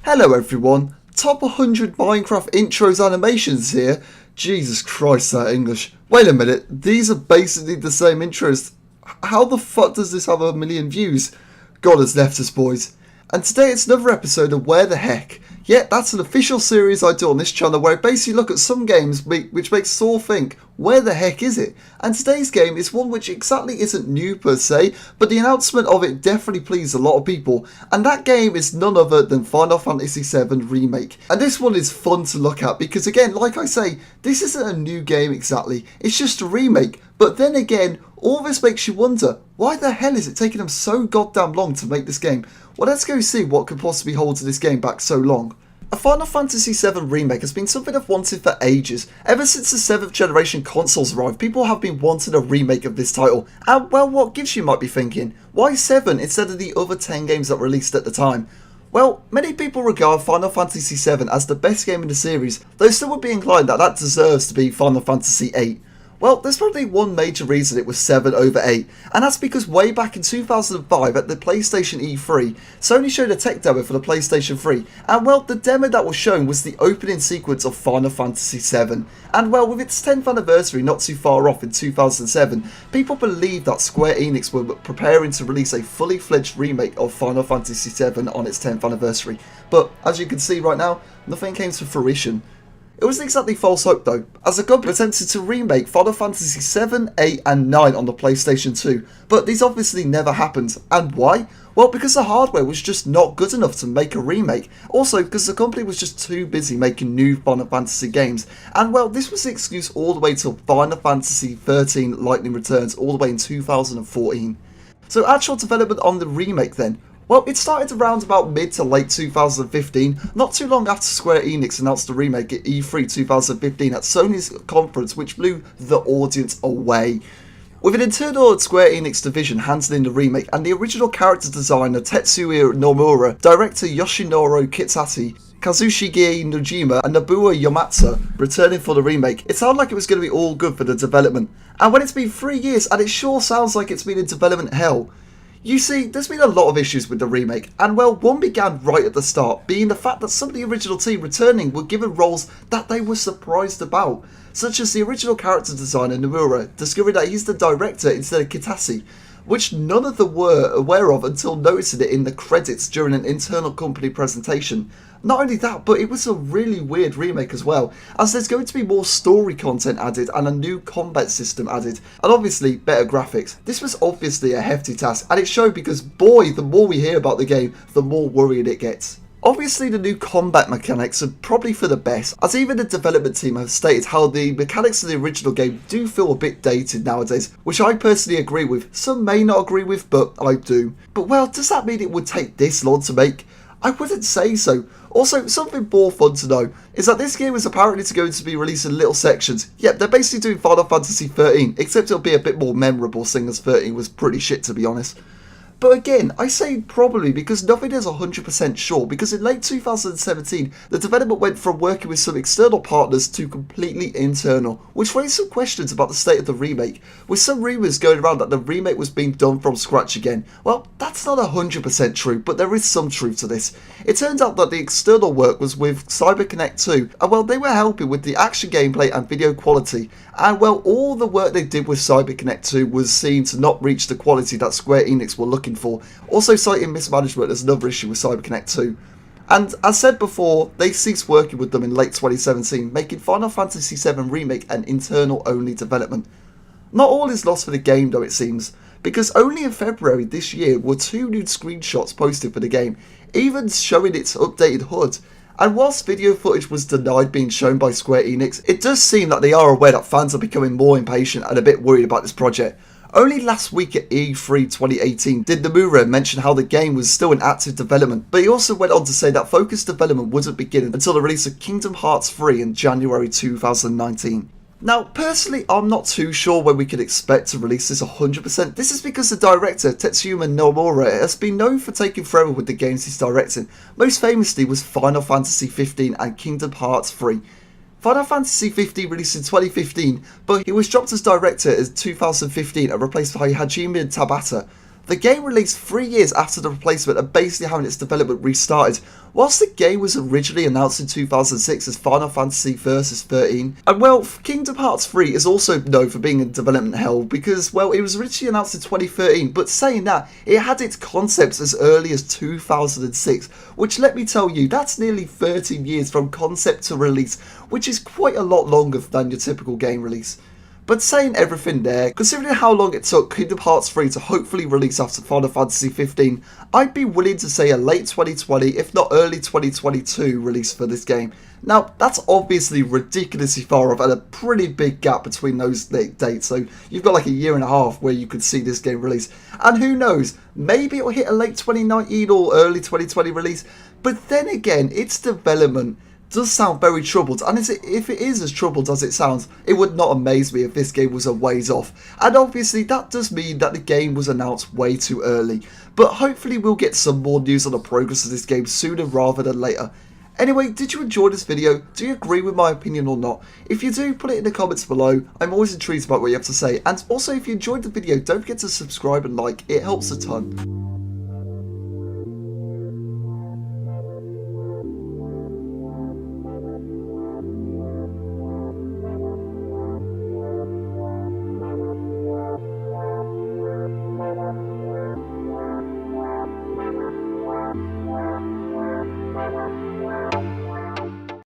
Hello everyone, top 100 Minecraft intros animations here. Jesus Christ, that English. Wait a minute, these are basically the same intros. How the fuck does this have 1,000,000 views? God has left us, boys. And today it's another episode of Where the Heck. Yeah, that's an official series I do on this channel where I basically look at some games which makes us all think, where the heck is it? And today's game is one which exactly isn't new per se, but the announcement of it definitely pleased a lot of people. And that game is none other than Final Fantasy VII Remake. And this one is fun to look at because again, like I say, this isn't a new game exactly, it's just a remake. But then again, all this makes you wonder, why the hell is it taking them so goddamn long to make this game? Well, let's go see what could possibly hold this game back so long. A Final Fantasy VII Remake has been something I've wanted for ages. Ever since the 7th generation consoles arrived, people have been wanting a remake of this title. And well, what gives, you might be thinking? Why 7 instead of the other 10 games that released at the time? Well, many people regard Final Fantasy VII as the best game in the series, though still would be inclined that that deserves to be Final Fantasy VIII. Well, there's probably one major reason it was 7 over 8, and that's because way back in 2005 at the PlayStation E3, Sony showed a tech demo for the PlayStation 3, and well, the demo that was shown was the opening sequence of Final Fantasy VII. And well, with its 10th anniversary not too far off in 2007, people believed that Square Enix were preparing to release a fully fledged remake of Final Fantasy VII on its 10th anniversary. But as you can see right now, nothing came to fruition. It wasn't exactly false hope though, as the company attempted to remake Final Fantasy VII, 8 and 9 on the PlayStation 2, but these obviously never happened. And why? Well, because the hardware was just not good enough to make a remake. Also, because the company was just too busy making new Final Fantasy games. And well, this was the excuse all the way till Final Fantasy XIII Lightning Returns all the way in 2014. So actual development on the remake then. Well, it started around about mid to late 2015, not too long after Square Enix announced the remake at E3 2015 at Sony's conference, which blew the audience away. With an internal Square Enix division handling the remake and the original character designer Tetsuya Nomura, director Yoshinori Kitase, Kazushige Nojima and Nobuo Uematsu returning for the remake, it sounded like it was going to be all good for the development. And when it's been 3 years and it sure sounds like it's been in development hell. You see, there's been a lot of issues with the remake, and well, one began right at the start, being the fact that some of the original team returning were given roles that they were surprised about, such as the original character designer Nomura discovering that he's the director instead of Kitase, which none of them were aware of until noticing it in the credits during an internal company presentation. Not only that, but it was a really weird remake as well, as there's going to be more story content added and a new combat system added, and obviously better graphics. This was obviously a hefty task, and it showed because boy, the more we hear about the game, the more worrying it gets. Obviously the new combat mechanics are probably for the best, as even the development team have stated how the mechanics of the original game do feel a bit dated nowadays, which I personally agree with. Some may not agree with, but I do. But well, does that mean it would take this long to make? I wouldn't say so. Also, something more fun to know is that this game is apparently going to be released in little sections. Yep, they're basically doing Final Fantasy XIII, except it'll be a bit more memorable, seeing as 13 was pretty shit to be honest. But again, I say probably because nothing is 100% sure, because in late 2017, the development went from working with some external partners to completely internal, which raised some questions about the state of the remake, with some rumours going around that the remake was being done from scratch again. Well, that's not 100% true, but there is some truth to this. It turns out that the external work was with CyberConnect 2, and well, they were helping with the action gameplay and video quality, and well, all the work they did with CyberConnect 2 was seen to not reach the quality that Square Enix were looking for, also citing mismanagement as another issue with CyberConnect 2. And as said before, they ceased working with them in late 2017, making Final Fantasy VII Remake an internal only development. Not all is lost for the game though, it seems, because only in February this year were 2 new screenshots posted for the game, even showing its updated HUD. And whilst video footage was denied being shown by Square Enix, it does seem that they are aware that fans are becoming more impatient and a bit worried about this project. Only last week at E3 2018 did Nomura mention how the game was still in active development, but he also went on to say that focused development wouldn't begin until the release of Kingdom Hearts 3 in January 2019. Now, personally, I'm not too sure when we can expect to release this 100%. This is because the director, Tetsuya Nomura, has been known for taking forever with the games he's directing. Most famously was Final Fantasy XV and Kingdom Hearts 3. Final Fantasy XV released in 2015, but he was dropped as director in 2015 and replaced by Hajime Tabata. The game released 3 years after the replacement and basically having its development restarted. Whilst the game was originally announced in 2006 as Final Fantasy VII, and well, Kingdom Hearts 3 is also known for being in development hell because, well, it was originally announced in 2013, but saying that, it had its concepts as early as 2006, which let me tell you, that's nearly 13 years from concept to release, which is quite a lot longer than your typical game release. But saying everything there, considering how long it took Kingdom Hearts 3 to hopefully release after Final Fantasy XV, I'd be willing to say a late 2020, if not early 2022 release for this game. Now, that's obviously ridiculously far off and a pretty big gap between those dates, so you've got like a year and a half where you could see this game release. And who knows, maybe it'll hit a late 2019 or early 2020 release, but then again, its development does sound very troubled, and if it is as troubled as it sounds, it would not amaze me if this game was a ways off. And obviously that does mean that the game was announced way too early, but hopefully we'll get some more news on the progress of this game sooner rather than later. Anyway, did you enjoy this video? Do you agree with my opinion or not? If you do, put it in the comments below. I'm always intrigued about what you have to say, and also if you enjoyed the video, don't forget to subscribe and like, it helps a ton.